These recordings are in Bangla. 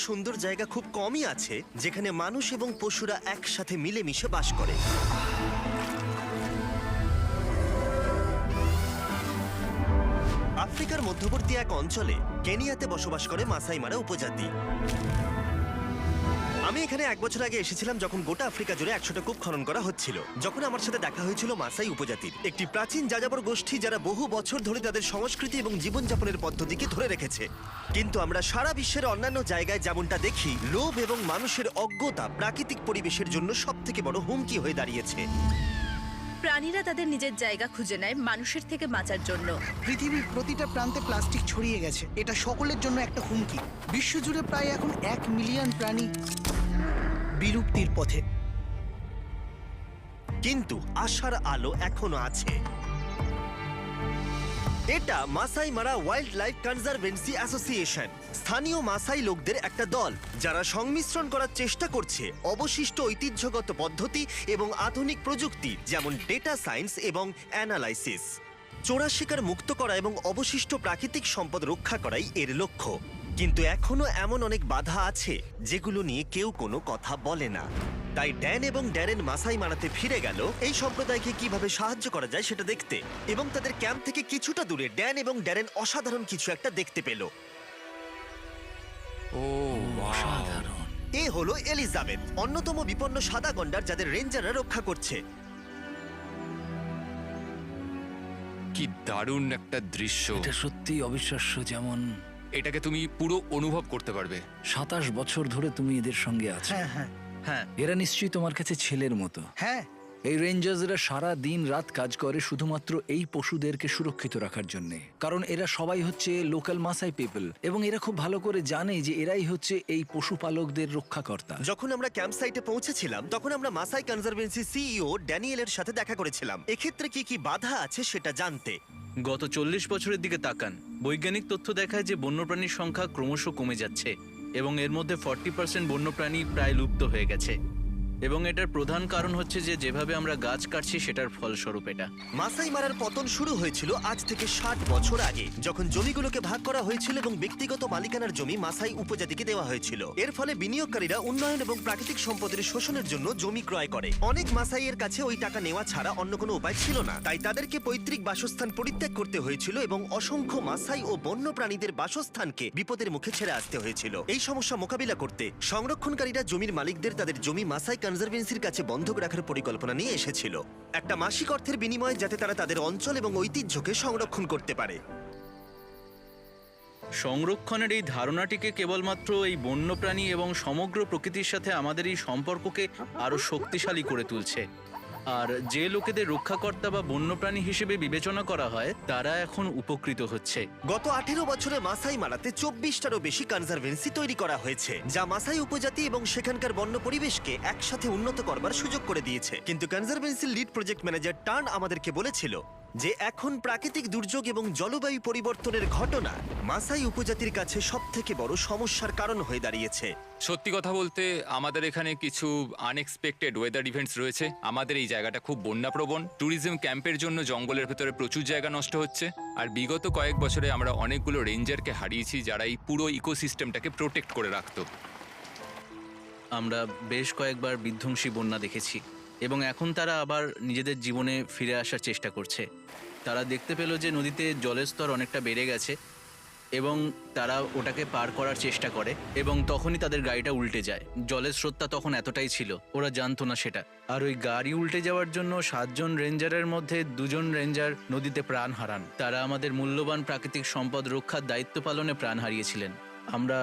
সুন্দর জায়গা খুব কমই আছে যেখানে মানুষ এবং পশুরা একসাথে মিলেমিশে বাস করে। আফ্রিকার মধ্যবর্তী এক অঞ্চলে কেনিয়াতে বসবাস করে মাসাই মারা উপজাতি। আমি এখানে 1 বছর আগে এসেছিলাম যখন গোটা আফ্রিকা জুড়ে 100টা কূপ খনন করা হচ্ছিল। যখন আমার সাথে দেখা হয়েছিল মাসাই উপজাতির একটি প্রাচীন যাযাবর গোষ্ঠী, যারা বহু বছর ধরে তাদের সংস্কৃতি এবং জীবনযাপনের পদ্ধতিকে ধরে রেখেছে। কিন্তু আমরা সারা বিশ্বের অন্যান্য জায়গায় যেমনটা দেখি, লোভ এবং মানুষের অজ্ঞতা প্রাকৃতিক পরিবেশের জন্য সবথেকে বড় হুমকি হয়ে দাঁড়িয়েছে। প্রাণীরা তাদের নিজের জায়গা খুঁজে নেয় মানুষের থেকে বাঁচার জন্য। পৃথিবীর প্রতিটা প্রান্তে প্লাস্টিক ছড়িয়ে গেছে, এটা সকলের জন্য একটা হুমকি। বিশ্বজুড়ে প্রায় এখন 1 মিলিয়ন প্রাণী বিলুপ্তির পথে। কিন্তু আশার আলো এখনো আছে। এটা মাসাই মারা ওয়াইল্ড লাইফ কনজারভেন্সি অ্যাসোসিয়েশন, স্থানীয় মাসাই লোকদের একটা দল যারা সংমিশ্রণ করার চেষ্টা করছে অবশিষ্ট ঐতিহ্যগত পদ্ধতি এবং আধুনিক প্রযুক্তি, যেমন ডেটা সায়েন্স এবং অ্যানালাইসিস। চোরা শিকার মুক্ত করা এবং অবশিষ্ট প্রাকৃতিক সম্পদ রক্ষা করাই এর লক্ষ্য। কিন্তু এখনো এমন অনেক বাধা আছে যেগুলো নিয়ে কেউ কোনো কথা বলে না। তাই ড্যান এবং ড্যারেন মাসাই মারাতে ফিরে গেল এই সম্প্রদায়কে কিভাবে সাহায্য করা যায় সেটা দেখতে। এবং তাদের ক্যাম্প থেকে কিছুটা দূরে ড্যান এবং ড্যারেন অসাধারণ কিছু একটা দেখতে পেল। ও অসাধারণ। এ হলো এলিজাবেথ, অন্যতম বিপন্ন সাদা গন্ডার যাদের রেঞ্জাররা রক্ষা করছে। কি দারুণ একটা দৃশ্য। এটা সত্যিই অবিশ্বাস্য। যেমন এটাকে তুমি পুরো অনুভব করতে পারবে। 27 বছর ধরে তুমি এদের সঙ্গে আছো। হ্যাঁ হ্যাঁ হ্যাঁ, এরা নিশ্চয়ই তোমার কাছে ছেলের মতো। হ্যাঁ। এই রেঞ্জার্সরা সারা দিন রাত কাজ করে শুধুমাত্র এই পশুদেরকে সুরক্ষিত রাখার জন্য। কারণ এরা সবাই হচ্ছে লোকাল মাসাই পিপল, এবং এরা খুব ভালো করে জানে যে এরাই হচ্ছে এই পশুপালকদের রক্ষাকর্তা। যখন আমরা ক্যাম্প সাইটে পৌঁছেছিলাম তখন আমরা মাসাই কনজারভেন্সি সিইও ড্যানিয়েলের সাথে দেখা করেছিলাম এক্ষেত্রে কি কি বাধা আছে সেটা জানতে। গত 40 বছরের দিকে তাকান। বৈজ্ঞানিক তথ্য দেখায় যে বন্যপ্রাণীর সংখ্যা ক্রমশ কমে যাচ্ছে এবং এর মধ্যে 40% বন্যপ্রাণী প্রায় লুপ্ত হয়ে গেছে। এবং এটার প্রধান কারণ হচ্ছে যে যেভাবে আমরা গাছ কাটছি সেটার ফলস্বরূপ এটা। মাসাই মারার পতন শুরু হয়েছিল আজ থেকে 60 বছর আগে, যখন জমিগুলোকে ভাগ করা হয়েছিল এবং ব্যক্তিগত মালিকানার জমি মাসাই উপজাতিকে দেওয়া হয়েছিল। এর ফলে বিনিয়োগকারীরা উন্নয়ন এবং প্রাকৃতিক সম্পদের শোষণের জন্য জমি ক্রয় করে। অনেক মাসাইয়ের কাছে ওই টাকা নেওয়া ছাড়া অন্য কোনো উপায় ছিল না, তাই তাদেরকে পৈতৃক বাসস্থান পরিত্যাগ করতে হয়েছিল এবং অসংখ্য মাসাই ও বন্য প্রাণীদের বাসস্থানকে বিপদের মুখে ছেড়ে আসতে হয়েছিল। এই সমস্যা মোকাবিলা করতে সংরক্ষণকারীরা জমির মালিকদের তাদের জমি মাসাই কনজারভেন্সির কাছে বন্ধক রাখার পরিকল্পনা নিয়ে এসেছিল, একটা মাসিক অর্থের বিনিময়ে, যাতে তারা তাদের অঞ্চল এবং ঐতিহ্যকে সংরক্ষণ করতে পারে। সংরক্ষণের এই ধারণাটিকে কেবলমাত্র এই বন্যপ্রাণী এবং সমগ্র প্রকৃতির সাথে আমাদের এই সম্পর্ককে আরো শক্তিশালী করে তুলছে। আর যে লোকেদের রক্ষাকর্তা বা বন্যপ্রাণী হিসেবে বিবেচনা করা হয় তারা এখন উপকৃত হচ্ছে। গত 18 বছরে মাসাই মারাতে 24টারও বেশি কনজারভেন্সি তৈরি করা হয়েছে, যা মাসাই উপজাতি এবং সেখানকার বন্য পরিবেশকে একসাথে উন্নত করবার সুযোগ করে দিয়েছে। কিন্তু কনজারভেন্সির লিড প্রজেক্ট ম্যানেজার টার্ন আমাদেরকে বলেছিল যে এখন প্রাকৃতিক দুর্যোগ এবং জলবায়ু পরিবর্তনের ঘটনা মাসাই উপজাতির কাছে সবথেকে বড় সমস্যার কারণ হয়ে দাঁড়িয়েছে। সত্যি কথা বলতে আমাদের এখানে কিছু আনএক্সপেক্টেড ওয়েদার ইভেন্টস রয়েছে। আমাদের এই জায়গাটা খুব বন্যাপ্রবণ। ট্যুরিজম ক্যাম্পের জন্য জঙ্গলের ভেতরে প্রচুর জায়গা নষ্ট হচ্ছে। আর বিগত কয়েক বছরে আমরা অনেকগুলো রেঞ্জারকে হারিয়েছি যারা এই পুরো ইকোসিস্টেমটাকে প্রোটেক্ট করে রাখতো। আমরা বেশ কয়েকবার বিধ্বংসী বন্যা দেখেছি এবং এখন তারা আবার নিজেদের জীবনে ফিরে আসার চেষ্টা করছে। তারা দেখতে পেল যে নদীতে জলের স্তর অনেকটা বেড়ে গেছে এবং তারা ওটাকে পার করার চেষ্টা করে এবং তখনই তাদের গাড়িটা উল্টে যায়। জলের স্রোতটা তখন এতটাই ছিল, ওরা জানতো না সেটা। আর ওই গাড়ি উল্টে যাওয়ার জন্য 7 জন রেঞ্জারের মধ্যে 2 জন রেঞ্জার নদীতে প্রাণ হারান। তারা আমাদের মূল্যবান প্রাকৃতিক সম্পদ রক্ষার দায়িত্ব পালনে প্রাণ হারিয়েছিলেন। আমরা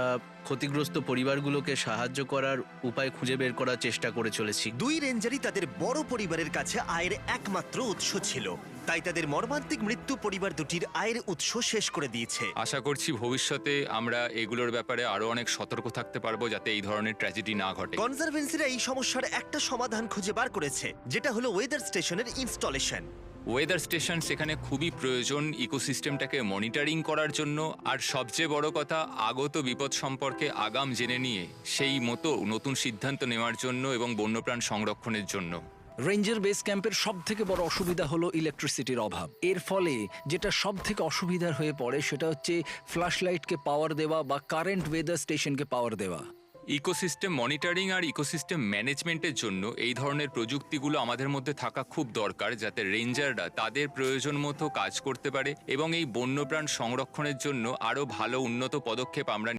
ক্ষতিগ্রস্ত পরিবারগুলোকে সাহায্য করার উপায় খুঁজে বের করার চেষ্টা করে চলেছি। 2 রেঞ্জারই তাদের বড় পরিবারের কাছে আয়ের একমাত্র উৎস ছিল, তাই তাদের মর্মান্তিক মৃত্যু পরিবার দুটির আয়ের উৎস শেষ করে দিয়েছে। আশা করছি ভবিষ্যতে আমরা এগুলোর ব্যাপারে আরো অনেক সতর্ক থাকতে পারবো যাতে এই ধরনের ট্র্যাজেডি না ঘটে। কনজারভেন্সিরা এই সমস্যার একটা সমাধান খুঁজে বার করেছে, যেটা হলো ওয়েদার স্টেশনের ইনস্টলেশন। ওয়েদার স্টেশন সেখানে খুবই প্রয়োজন ইকোসিস্টেমটাকে মনিটরিং করার জন্য, আর সবচেয়ে বড় কথা আগত বিপদ সম্পর্কে আগাম জেনে নিয়ে সেই মতো নতুন সিদ্ধান্ত নেওয়ার জন্য এবং বন্যপ্রাণ সংরক্ষণের জন্য। রেঞ্জার বেস ক্যাম্পের সব থেকে বড় অসুবিধা হলো ইলেকট্রিসিটির অভাব। এর ফলে যেটা সব থেকে অসুবিধার হয়ে পড়ে সেটা হচ্ছে ফ্ল্যাশ লাইটকে পাওয়ার দেওয়া বা কারেন্ট ওয়েদার স্টেশনকে পাওয়ার দেওয়া। ইকোসিস্টেম মনিটরিং আর ইকোসিস্টেম ম্যানেজমেন্টের জন্য এই ধরনের প্রযুক্তিগুলো আমাদের মধ্যে থাকা খুব দরকার, যাতে রেঞ্জাররা তাদের প্রয়োজন মতো কাজ করতে পারে এবং এই বন্যপ্রাণ সংরক্ষণের জন্য আরও ভালো উন্নত পদক্ষেপ আমরা